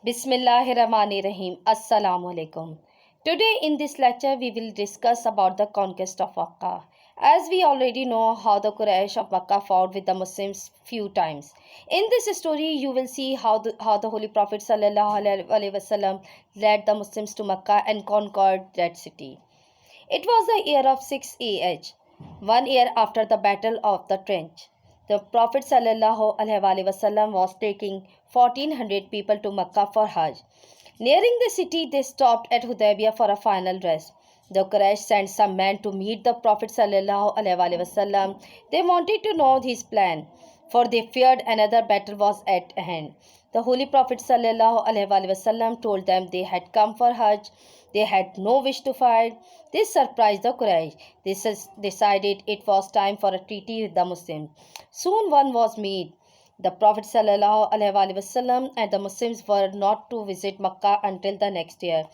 Bismillahirrahmanirrahim. Assalamu alaikum. Today in this lecture we will discuss about the conquest of Makkah. As we already know how the Quraysh of Makkah fought with the Muslims few times. In this story you will see how the Holy Prophet sallallahu alaihi wasallam led the Muslims to Makkah and conquered that city. It was the year of 6 AH, 1 year after the Battle of the Trench. The Prophet ﷺ was taking 1400 people to Mecca for Hajj. Nearing the city, they stopped at Hudaybiyah for a final rest. The Quraysh sent some men to meet the Prophet ﷺ. They wanted to know his plan, for they feared another battle was at hand. The Holy Prophet ﷺ told them they had come for Hajj. They had no wish to fight. This surprised the Quraysh. They decided it was time for a treaty with the Muslims. Soon one was made. The Prophet ﷺ and the Muslims were not to visit Makkah until the next year.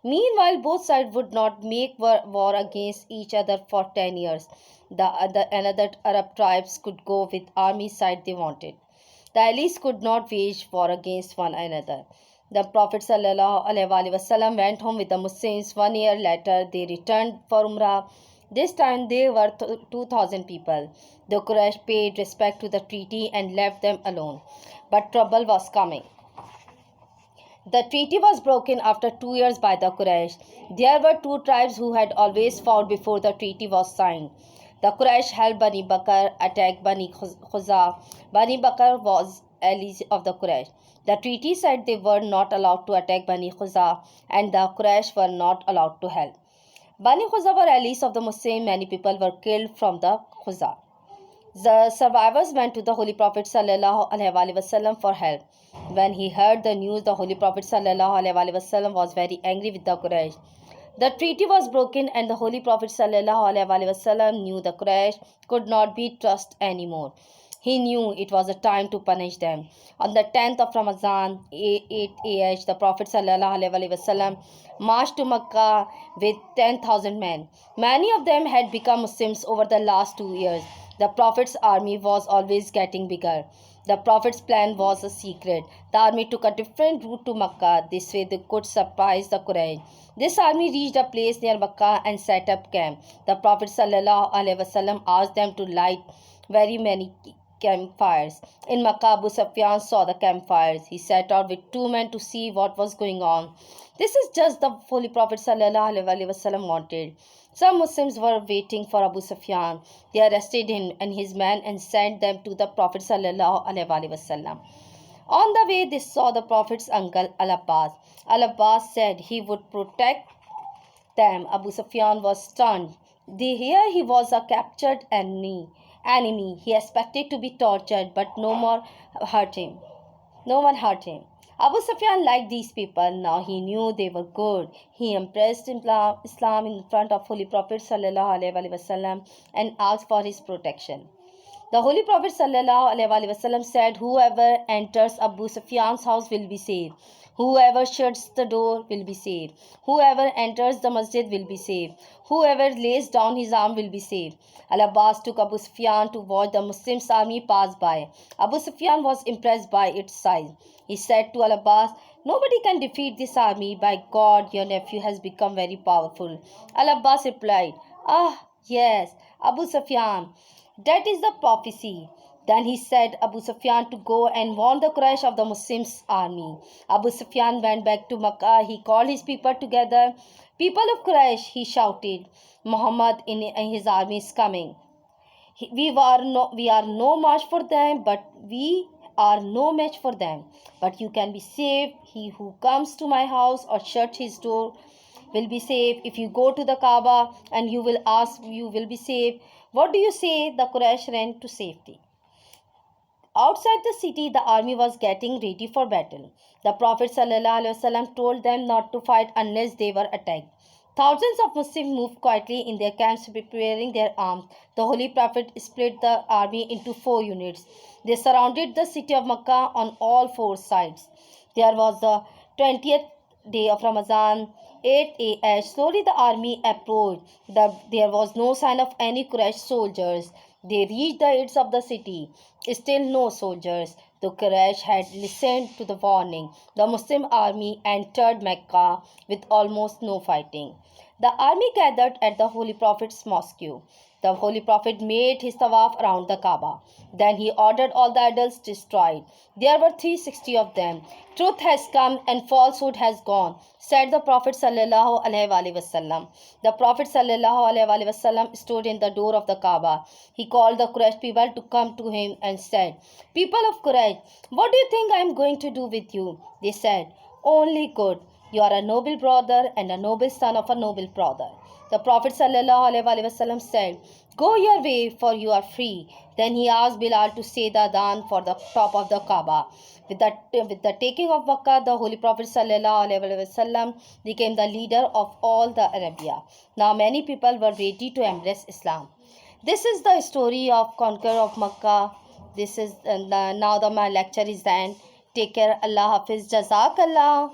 Meanwhile, both sides would not make war against each other for 10 years. Another Arab tribes could go with army side they wanted. The allies could not wage war against one another. The Prophet ﷺ went home with the Muslims. 1 year later, they returned for Umrah. This time they were 2,000 people. The Quraysh paid respect to the treaty and left them alone. But trouble was coming. The treaty was broken after 2 years by the Quraysh. There were two tribes who had always fought before the treaty was signed. The Quraysh helped Bani Bakr attack Bani Khuza. Bani Bakr was allies of the Quraysh. The treaty said they were not allowed to attack Bani Khuza and the Quraysh were not allowed to help. Bani Khuza were allies of the Muslims. Many people were killed from the Khuza. The survivors went to the Holy Prophet ﷺ for help. When he heard the news, the Holy Prophet ﷺ was very angry with the Quraysh. The treaty was broken and the Holy Prophet ﷺ knew the Quraysh could not be trusted anymore. He knew it was a time to punish them. On the 10th of Ramadan, 8 AH, the Prophet ﷺ marched to Makkah with 10,000 men. Many of them had become Muslims over the last 2 years. The Prophet's army was always getting bigger. The Prophet's plan was a secret. The army took a different route to Makkah. This way they could surprise the Quraysh. This army reached a place near Makkah and set up camp. The Prophet ﷺ asked them to light very many campfires. In Makkah, Abu Sufyan saw the campfires. He set out with two men to see what was going on. This is just the Holy Prophet ﷺ wanted. Some Muslims were waiting for Abu Sufyan. They arrested him and his men and sent them to the Prophet ﷺ. On the way, they saw the Prophet's uncle Al-Abbas. Al-Abbas said he would protect them. Abu Sufyan was stunned. Here he was a captured enemy. He expected to be tortured, but no one hurt him. Abu Sufyan liked these people. Now he knew they were good. He embraced Islam in front of Holy Prophet ﷺ and asked for his protection. The Holy Prophet ﷺ said, "Whoever enters Abu Sufyan's house will be saved. Whoever shuts the door will be saved. Whoever enters the masjid will be saved. Whoever lays down his arm will be saved." Al-Abbas took Abu Sufyan to watch the Muslims' army pass by. Abu Sufyan was impressed by its size. He said to Al-Abbas, "Nobody can defeat this army. By God, your nephew has become very powerful." Al-Abbas replied, "Ah, yes, Abu Sufyan. That is the prophecy." Then he said Abu Sufyan to go and warn the Quraysh of the Muslims' army. Abu Sufyan went back to Makkah. He called his people together. "People of Quraysh," he shouted, "Muhammad in his army is coming. We are no match for them, But you can be safe. He who comes to my house or shuts his door will be safe. If you go to the Kaaba and you will ask, you will be safe." What do you say? The Quraysh ran to safety. Outside the city, the army was getting ready for battle. The Prophet ﷺ told them not to fight unless they were attacked. Thousands of Muslims moved quietly in their camps, preparing their arms. The Holy Prophet split the army into 4 units. They surrounded the city of Makkah on all four sides. There was the 20th day of Ramadan, 8 AH. Slowly the army approached. There was no sign of any Quraysh soldiers. They reached the edge of the city. Still no soldiers. The Quraysh had listened to the warning. The Muslim army entered Mecca with almost no fighting. The army gathered at the Holy Prophet's mosque. The Holy Prophet made his tawaf around the Kaaba. Then he ordered all the idols destroyed. There were 360 of them. Truth has come and falsehood has gone, said the Prophet sallallahu alaihi wasallam. The Prophet sallallahu alaihi wasallam stood in the door of the Kaaba. He called the Quraysh people to come to him and said, "People of Quraysh, what do you think I am going to do with you?" They said, "Only good. You are a noble brother and a noble son of a noble brother." The Prophet ﷺ said, "Go your way, for you are free." Then he asked Bilal to say the adhan for the top of the Kaaba. With the taking of Makkah, the Holy Prophet ﷺ became the leader of all the Arabia. Now many people were ready to embrace Islam. This is the story of Conquer of Makkah. This is now my lecture is the end. Take care. Allah Hafiz. Jazakallah.